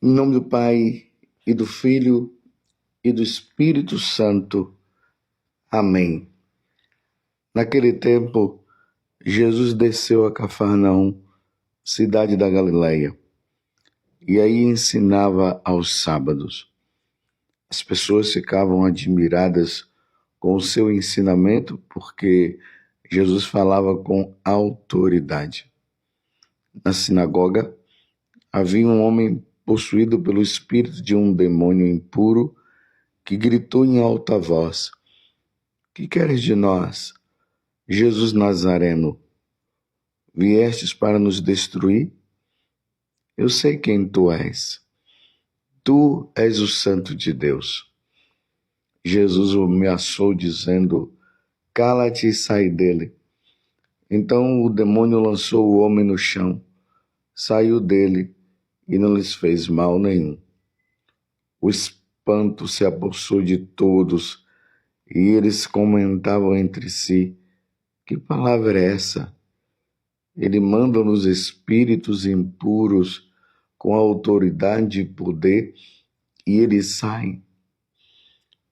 Em nome do Pai, e do Filho, e do Espírito Santo. Amém. Naquele tempo, Jesus desceu a Cafarnaum, cidade da Galileia, e aí ensinava aos sábados. As pessoas ficavam admiradas com o seu ensinamento, porque Jesus falava com autoridade. Na sinagoga, havia um homem possuído pelo espírito de um demônio impuro, que gritou em alta voz: "Que queres de nós, Jesus Nazareno? Viestes para nos destruir? Eu sei quem tu és. Tu és o Santo de Deus." Jesus o ameaçou, dizendo: "Cala-te e sai dele." Então o demônio lançou o homem no chão, saiu dele e não lhes fez mal nenhum. O espanto se apossou de todos e eles comentavam entre si: "Que palavra é essa? Ele manda nos espíritos impuros com autoridade e poder e eles saem."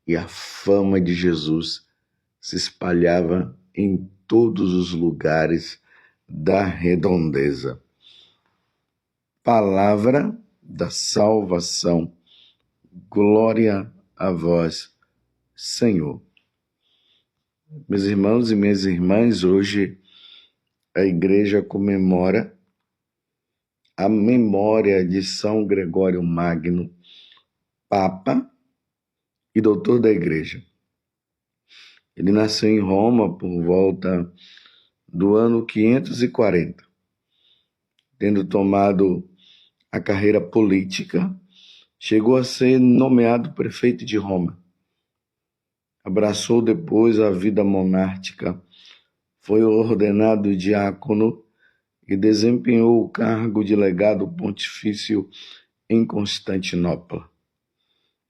E a fama de Jesus se espalhava em todos os lugares da redondeza. Palavra da salvação. Glória a vós, Senhor. Meus irmãos e minhas irmãs, hoje a igreja comemora a memória de São Gregório Magno, Papa e doutor da igreja. Ele nasceu em Roma por volta do ano 540. Tendo tomado a carreira política, chegou a ser nomeado prefeito de Roma. Abraçou depois a vida monástica, foi ordenado diácono e desempenhou o cargo de legado pontifício em Constantinopla.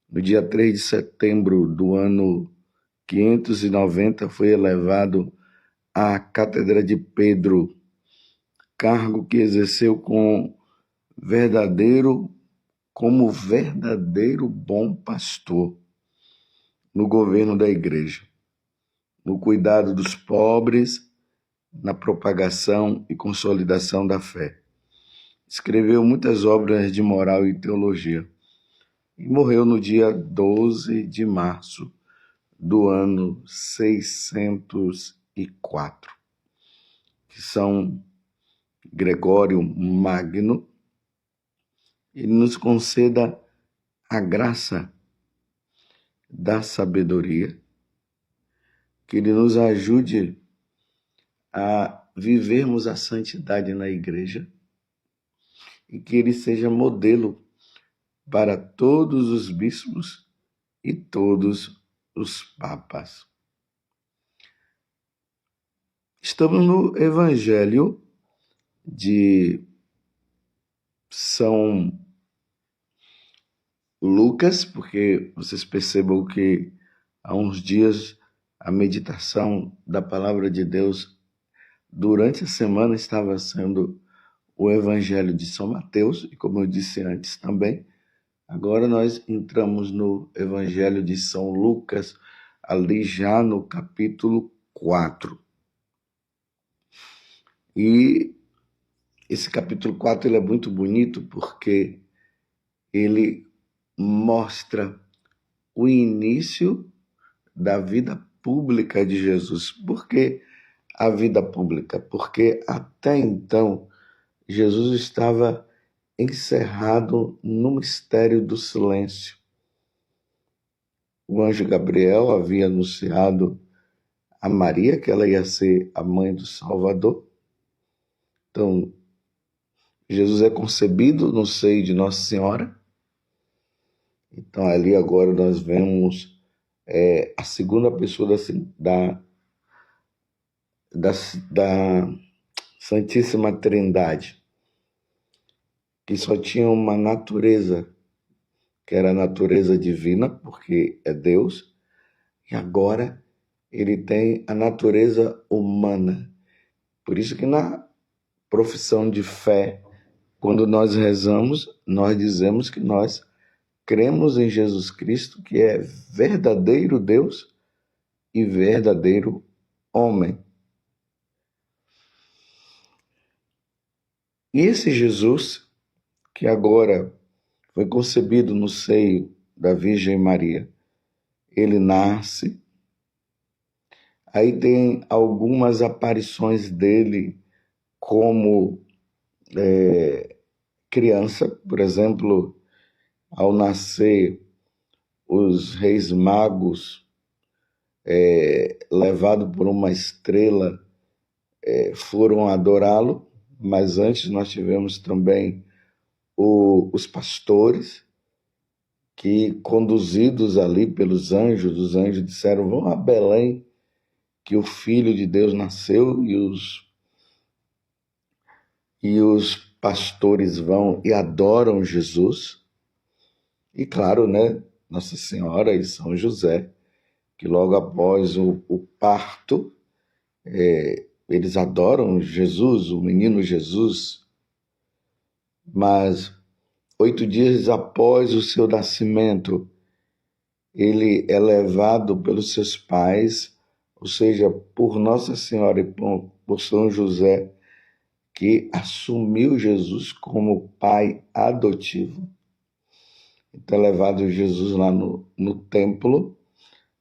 No dia 3 de setembro do ano 590, foi elevado à Cátedra de Pedro, cargo que exerceu como verdadeiro bom pastor no governo da igreja, no cuidado dos pobres, na propagação e consolidação da fé. Escreveu muitas obras de moral e teologia e morreu no dia 12 de março do ano 604, que São Gregório Magno, ele nos conceda a graça da sabedoria, que ele nos ajude a vivermos a santidade na igreja e que ele seja modelo para todos os bispos e todos os papas. Estamos no Evangelho de São Lucas, porque vocês percebam que há uns dias a meditação da palavra de Deus durante a semana estava sendo o Evangelho de São Mateus, e como eu disse antes também, agora nós entramos no Evangelho de São Lucas, ali já no capítulo 4. E esse capítulo 4 ele é muito bonito porque ele mostra o início da vida pública de Jesus. Por que a vida pública? Porque até então Jesus estava encerrado no mistério do silêncio. O anjo Gabriel havia anunciado a Maria que ela ia ser a mãe do Salvador. Então, Jesus é concebido no seio de Nossa Senhora. Então, ali agora nós vemos a segunda pessoa da Santíssima Trindade, que só tinha uma natureza, que era a natureza divina, porque é Deus, e agora ele tem a natureza humana. Por isso que na profissão de fé Quando nós rezamos, nós dizemos que nós cremos em Jesus Cristo, que é verdadeiro Deus e verdadeiro homem. E esse Jesus, que agora foi concebido no seio da Virgem Maria, ele nasce, aí tem algumas aparições dele como criança, por exemplo, ao nascer, os reis magos, levados por uma estrela, foram adorá-lo, mas antes nós tivemos também os pastores, que conduzidos ali pelos anjos, os anjos disseram, vão a Belém, que o Filho de Deus nasceu, e os pastores vão e adoram Jesus. E claro, né, Nossa Senhora e São José, que logo após o parto, eles adoram Jesus, o menino Jesus, mas 8 dias após o seu nascimento, ele é levado pelos seus pais, ou seja, por Nossa Senhora e por São José, que assumiu Jesus como pai adotivo. Então é levado Jesus lá no templo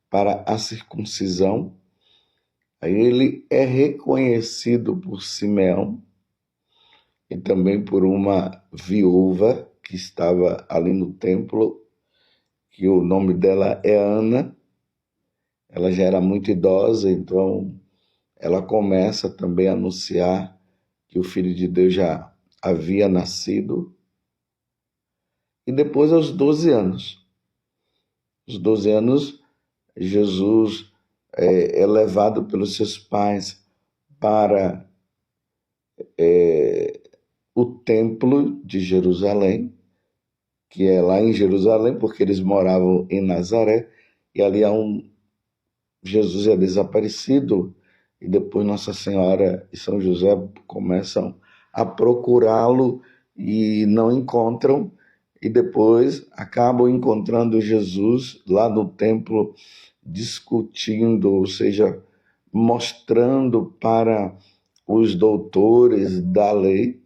para a circuncisão. Aí ele é reconhecido por Simeão e também por uma viúva que estava ali no templo, que o nome dela é Ana. Ela já era muito idosa, então ela começa também a anunciar que o Filho de Deus já havia nascido. E depois, aos 12 anos, Jesus é levado pelos seus pais para o templo de Jerusalém, que é lá em Jerusalém, porque eles moravam em Nazaré, e ali Jesus é desaparecido, e depois Nossa Senhora e São José começam a procurá-lo e não encontram, e depois acabam encontrando Jesus lá no templo, discutindo, ou seja, mostrando para os doutores da lei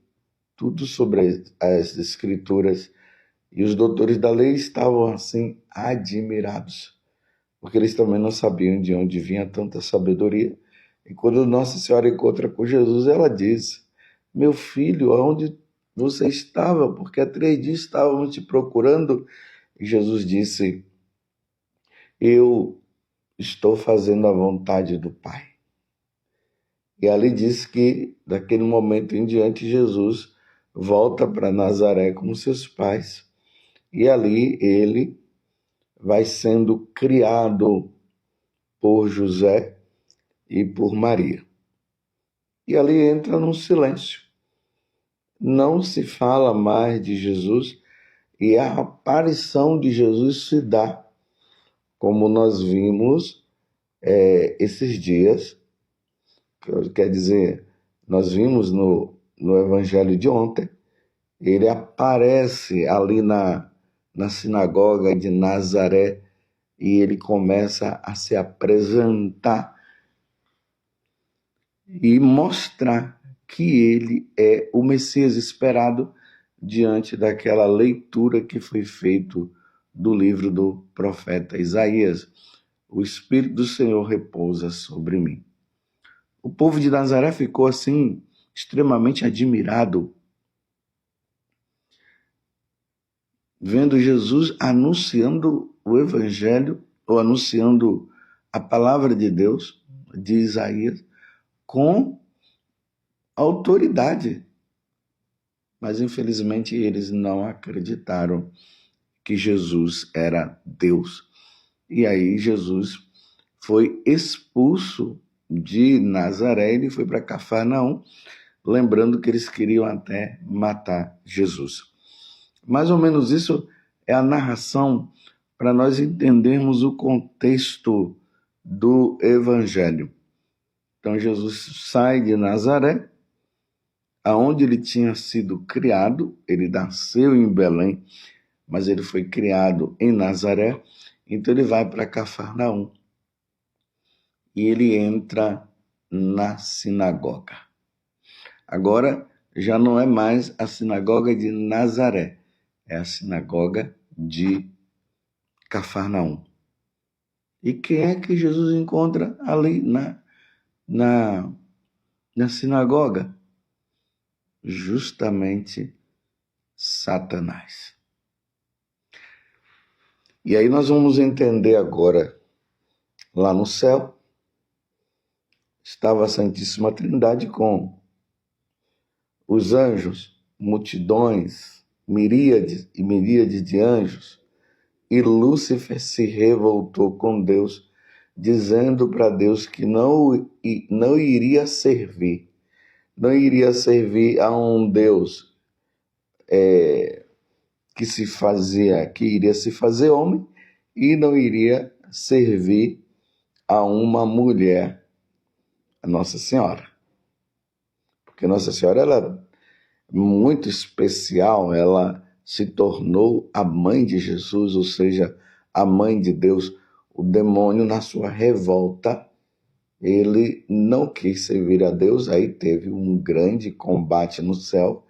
tudo sobre as Escrituras. E os doutores da lei estavam assim admirados, porque eles também não sabiam de onde vinha tanta sabedoria. E quando Nossa Senhora encontra com Jesus, ela diz: meu filho, aonde você estava? Porque há 3 dias estávamos te procurando. E Jesus disse: eu estou fazendo a vontade do Pai. E ali diz que, daquele momento em diante, Jesus volta para Nazaré com seus pais. E ali ele vai sendo criado por José e por Maria. E ali entra num silêncio. Não se fala mais de Jesus e a aparição de Jesus se dá, como nós vimos esses dias. Quer dizer, nós vimos no Evangelho de ontem, ele aparece ali na sinagoga de Nazaré e ele começa a se apresentar e mostrar que ele é o Messias esperado diante daquela leitura que foi feita do livro do profeta Isaías. O Espírito do Senhor repousa sobre mim. O povo de Nazaré ficou assim extremamente admirado, vendo Jesus anunciando o Evangelho, ou anunciando a palavra de Deus, de Isaías, com autoridade. Mas, infelizmente, eles não acreditaram que Jesus era Deus. E aí Jesus foi expulso de Nazaré, ele foi para Cafarnaum, lembrando que eles queriam até matar Jesus. Mais ou menos isso é a narração para nós entendermos o contexto do Evangelho. Então Jesus sai de Nazaré, aonde ele tinha sido criado. Ele nasceu em Belém, mas ele foi criado em Nazaré. Então ele vai para Cafarnaum e ele entra na sinagoga. Agora já não é mais a sinagoga de Nazaré, é a sinagoga de Cafarnaum. E quem é que Jesus encontra ali na sinagoga? Justamente Satanás. E aí nós vamos entender agora, lá no céu, estava a Santíssima Trindade com os anjos, multidões, miríades e miríades de anjos, e Lúcifer se revoltou com Deus, dizendo para Deus que não iria servir a um Deus que iria se fazer homem, e não iria servir a uma mulher, a Nossa Senhora. Porque Nossa Senhora, ela é muito especial, ela se tornou a mãe de Jesus, ou seja, a mãe de Deus. O demônio, na sua revolta, ele não quis servir a Deus, aí teve um grande combate no céu.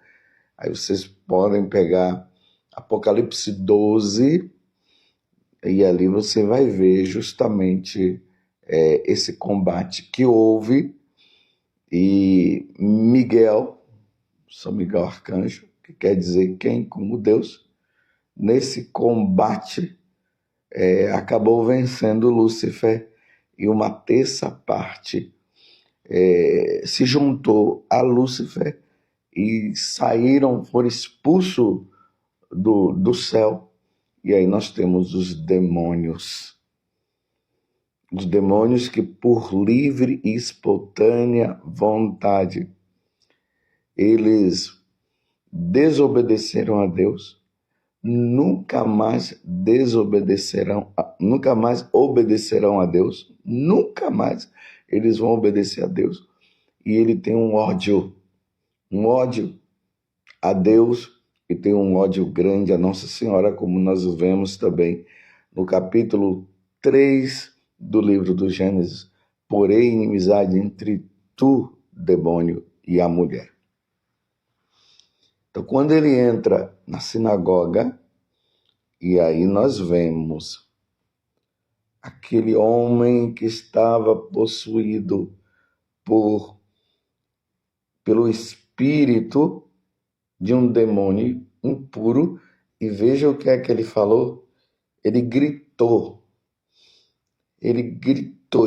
Aí vocês podem pegar Apocalipse 12, e ali você vai ver justamente esse combate que houve, e São Miguel Arcanjo, que quer dizer quem como Deus, nesse combate acabou vencendo Lúcifer, e uma terça parte se juntou a Lúcifer e foram expulsos do céu. E aí nós temos os demônios que por livre e espontânea vontade, eles desobedeceram a Deus, nunca mais obedecerão a Deus, nunca mais eles vão obedecer a Deus. E ele tem um ódio a Deus, e tem um ódio grande a Nossa Senhora, como nós vemos também no capítulo 3 do livro do Gênesis. Porém, inimizade entre tu, demônio, e a mulher. Então, quando ele entra na sinagoga, e aí nós vemos aquele homem que estava possuído pelo espírito de um demônio impuro, e veja o que é que ele falou. Ele gritou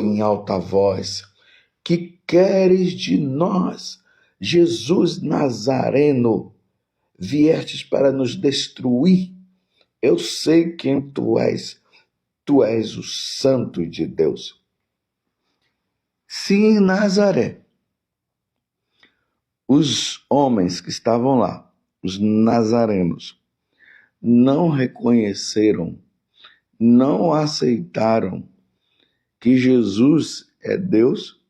em alta voz: que queres de nós, Jesus Nazareno? Viestes para nos destruir? Eu sei quem tu és o Santo de Deus. Se em Nazaré os homens que estavam lá, os nazarenos, não reconheceram, não aceitaram que Jesus é Deus,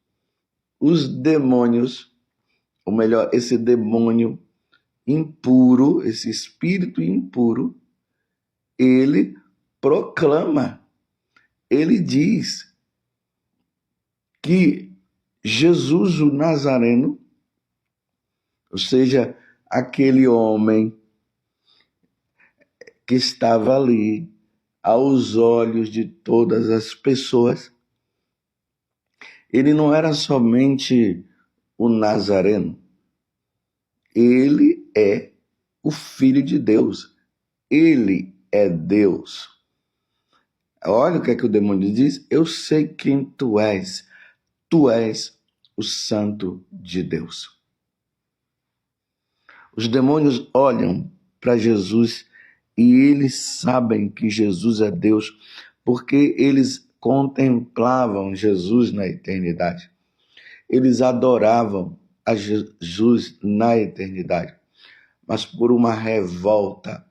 os demônios, ou melhor, esse demônio impuro, esse espírito impuro, ele proclama, ele diz que Jesus o Nazareno, ou seja, aquele homem que estava ali aos olhos de todas as pessoas, ele não era somente o Nazareno, ele é o Filho de Deus, ele é Deus. Olha o que é que o demônio diz: eu sei quem tu és o Santo de Deus. Os demônios olham para Jesus e eles sabem que Jesus é Deus, porque eles contemplavam Jesus na eternidade. Eles adoravam a Jesus na eternidade. Mas por uma revolta,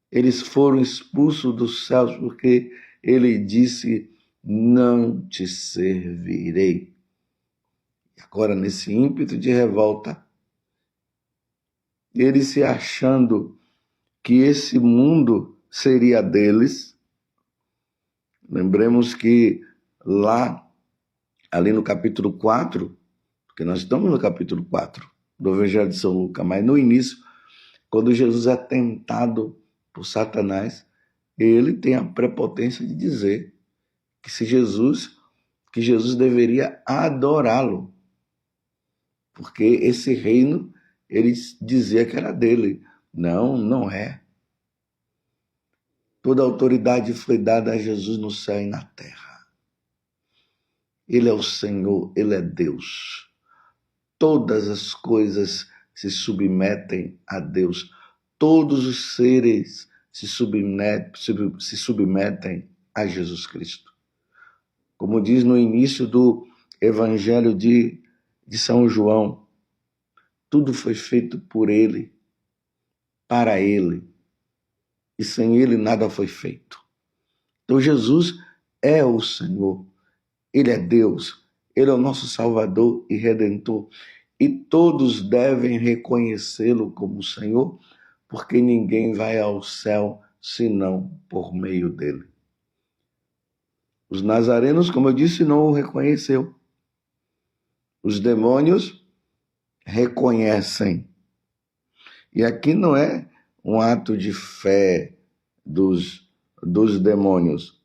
eles foram expulsos dos céus, porque ele disse: não te servirei. Agora, nesse ímpeto de revolta, eles se achando que esse mundo seria deles. Lembremos que lá, ali no capítulo 4, porque nós estamos no capítulo 4 do Evangelho de São Lucas, mas no início, quando Jesus é tentado por Satanás, ele tem a prepotência de dizer que Jesus deveria adorá-lo, porque esse reino ele dizia que era dele. Não, não é. Toda a autoridade foi dada a Jesus no céu e na terra. Ele é o Senhor, ele é Deus. Todas as coisas se submetem a Deus. Todos os seres se submetem a Jesus Cristo. Como diz no início do Evangelho de São João, tudo foi feito por ele, para ele, e sem ele nada foi feito. Então Jesus é o Senhor, ele é Deus, ele é o nosso Salvador e Redentor, e todos devem reconhecê-lo como Senhor, porque ninguém vai ao céu senão por meio dele. Os nazarenos, como eu disse, não o reconheceu. Os demônios reconhecem. E aqui não é um ato de fé dos demônios,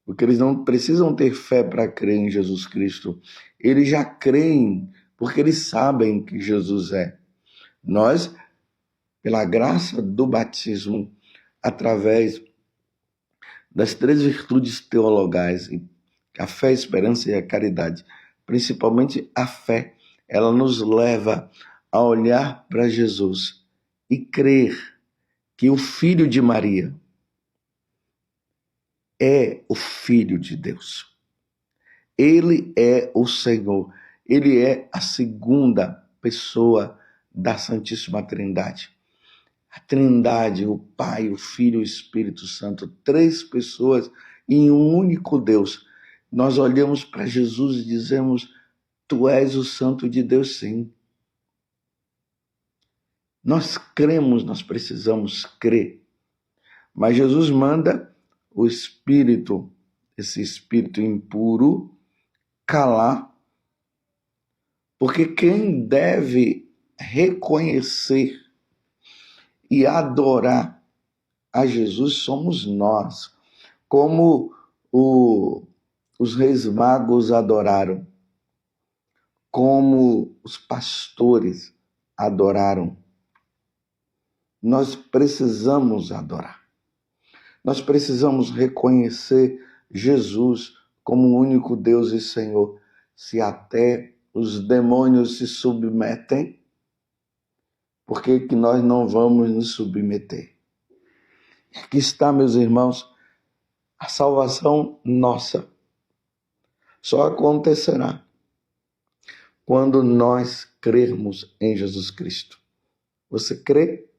porque eles não precisam ter fé para crer em Jesus Cristo. Eles já creem, porque eles sabem que Jesus é. Nós, pela graça do batismo, através das 3 virtudes teologais, a fé, a esperança e a caridade, principalmente a fé, ela nos leva a olhar para Jesus e crer que o Filho de Maria é o Filho de Deus. Ele é o Senhor. Ele é a segunda pessoa da Santíssima Trindade. A Trindade, o Pai, o Filho e o Espírito Santo, 3 pessoas em um único Deus. Nós olhamos para Jesus e dizemos, tu és o Santo de Deus, sim. Nós cremos, nós precisamos crer. Mas Jesus manda o espírito, esse espírito impuro, calar, porque quem deve reconhecer e adorar a Jesus somos nós, como os reis magos adoraram, como os pastores adoraram. Nós precisamos adorar. Nós precisamos reconhecer Jesus como o único Deus e Senhor. Se até os demônios se submetem, por que nós não vamos nos submeter? Aqui está, meus irmãos, a salvação nossa só acontecerá quando nós crermos em Jesus Cristo. Você crê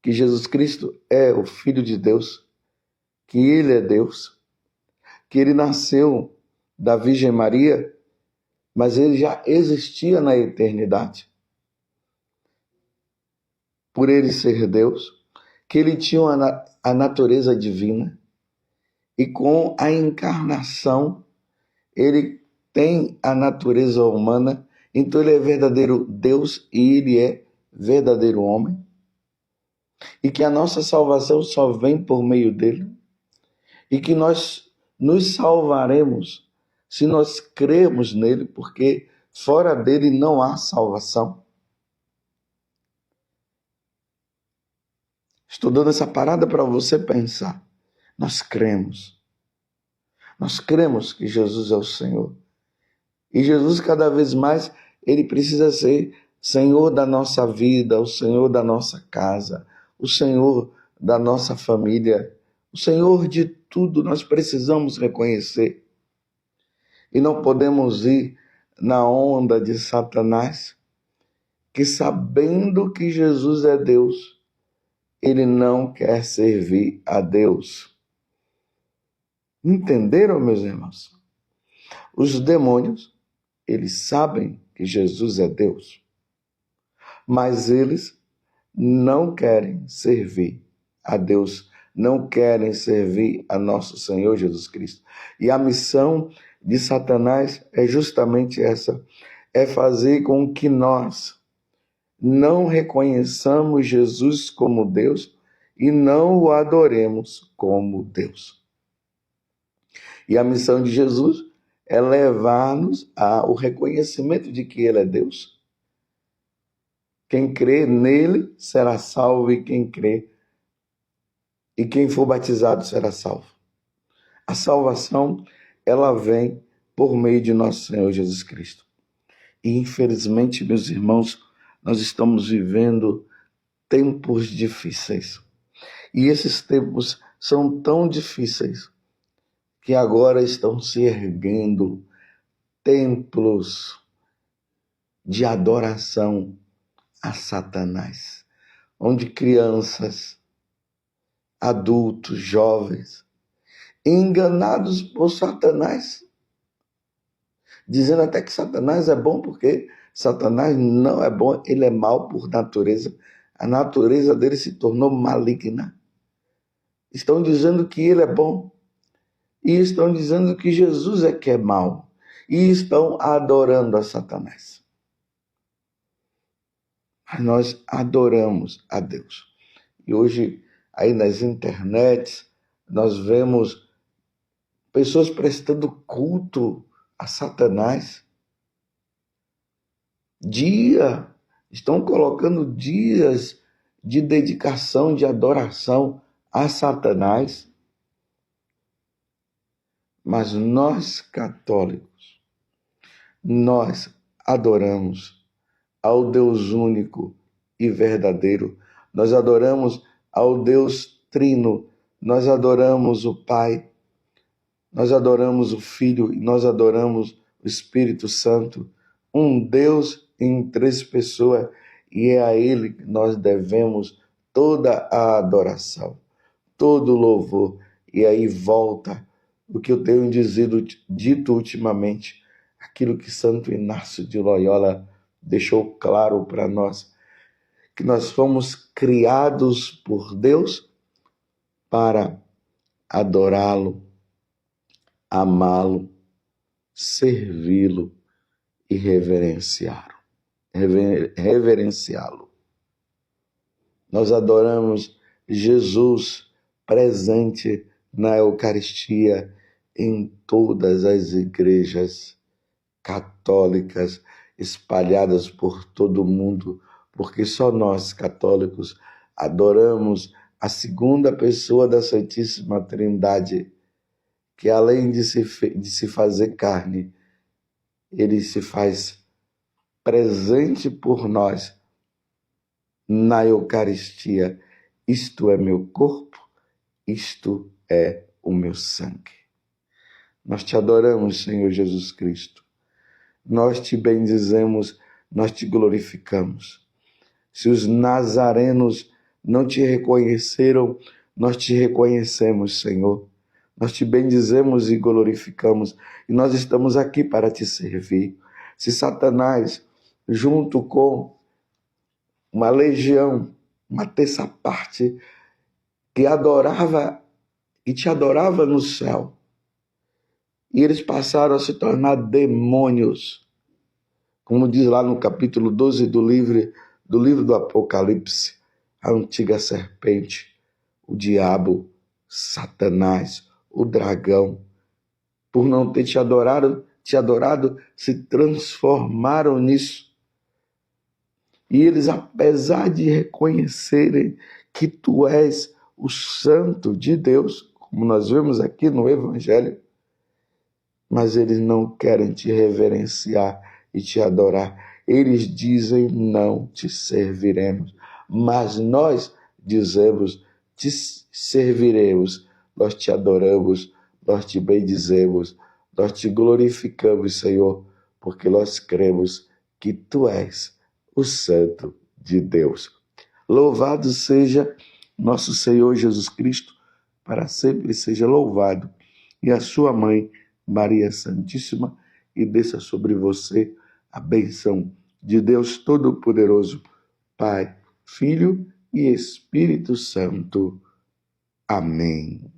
que Jesus Cristo é o Filho de Deus, que Ele é Deus, que Ele nasceu da Virgem Maria, mas Ele já existia na eternidade. Por Ele ser Deus, que Ele tinha a natureza divina, e com a encarnação, Ele tem a natureza humana, então Ele é verdadeiro Deus e Ele é verdadeiro homem. E que a nossa salvação só vem por meio dele. E que nós nos salvaremos se nós crermos nele, porque fora dele não há salvação. Estou dando essa parada para você pensar. Nós cremos. Nós cremos que Jesus é o Senhor. E Jesus, cada vez mais, ele precisa ser Senhor da nossa vida, o Senhor da nossa casa, o Senhor da nossa família, o Senhor de tudo. Nós precisamos reconhecer. E não podemos ir na onda de Satanás, que sabendo que Jesus é Deus, ele não quer servir a Deus. Entenderam, meus irmãos? Os demônios, eles sabem que Jesus é Deus, mas eles não querem servir a Deus, não querem servir a nosso Senhor Jesus Cristo. E a missão de Satanás é justamente essa, é fazer com que nós não reconheçamos Jesus como Deus e não o adoremos como Deus. E a missão de Jesus é levar-nos ao reconhecimento de que Ele é Deus. Quem crê nele será salvo e quem for batizado será salvo. A salvação, ela vem por meio de nosso Senhor Jesus Cristo. E infelizmente, meus irmãos, nós estamos vivendo tempos difíceis. E esses tempos são tão difíceis que agora estão se erguendo templos de adoração a Satanás, onde crianças, adultos, jovens, enganados por Satanás, dizendo até que Satanás é bom porque Satanás não é bom, ele é mau por natureza. A natureza dele se tornou maligna. Estão dizendo que ele é bom e estão dizendo que Jesus é que é mau e estão adorando a Satanás. Mas nós adoramos a Deus. E hoje, aí nas internets, nós vemos pessoas prestando culto a Satanás. Estão colocando dias de dedicação, de adoração a Satanás. Mas nós, católicos, nós adoramos ao Deus único e verdadeiro. Nós adoramos ao Deus trino. Nós adoramos o Pai. Nós adoramos o Filho e nós adoramos o Espírito Santo. Um Deus em 3 pessoas, e é a Ele que nós devemos toda a adoração, todo o louvor. E aí volta o que eu tenho dito ultimamente, aquilo que Santo Inácio de Loyola deixou claro para nós, que nós fomos criados por Deus para adorá-lo, amá-lo, servi-lo e reverenciá-lo. Nós adoramos Jesus presente na Eucaristia em todas as igrejas católicas espalhadas por todo o mundo, porque só nós, católicos, adoramos a segunda pessoa da Santíssima Trindade, que além de se fazer carne, ele se faz presente por nós na Eucaristia. Isto é meu corpo, isto é o meu sangue. Nós te adoramos, Senhor Jesus Cristo. Nós te bendizemos, nós te glorificamos. Se os nazarenos não te reconheceram, nós te reconhecemos, Senhor. Nós te bendizemos e glorificamos, e nós estamos aqui para te servir. Se Satanás, junto com uma legião, uma terça parte, que adorava e te adorava no céu, e eles passaram a se tornar demônios, como diz lá no capítulo 12 do livro do Apocalipse, a antiga serpente, o diabo, Satanás, o dragão, por não ter te adorado, se transformaram nisso. E eles, apesar de reconhecerem que tu és o Santo de Deus, como nós vemos aqui no Evangelho, mas eles não querem te reverenciar e te adorar. Eles dizem, não te serviremos. Mas nós dizemos, te serviremos. Nós te adoramos, nós te bendizemos, nós te glorificamos, Senhor, porque nós cremos que tu és o Santo de Deus. Louvado seja nosso Senhor Jesus Cristo, para sempre seja louvado. E a sua mãe, Maria Santíssima, e desça sobre você a bênção de Deus Todo-Poderoso, Pai, Filho e Espírito Santo. Amém.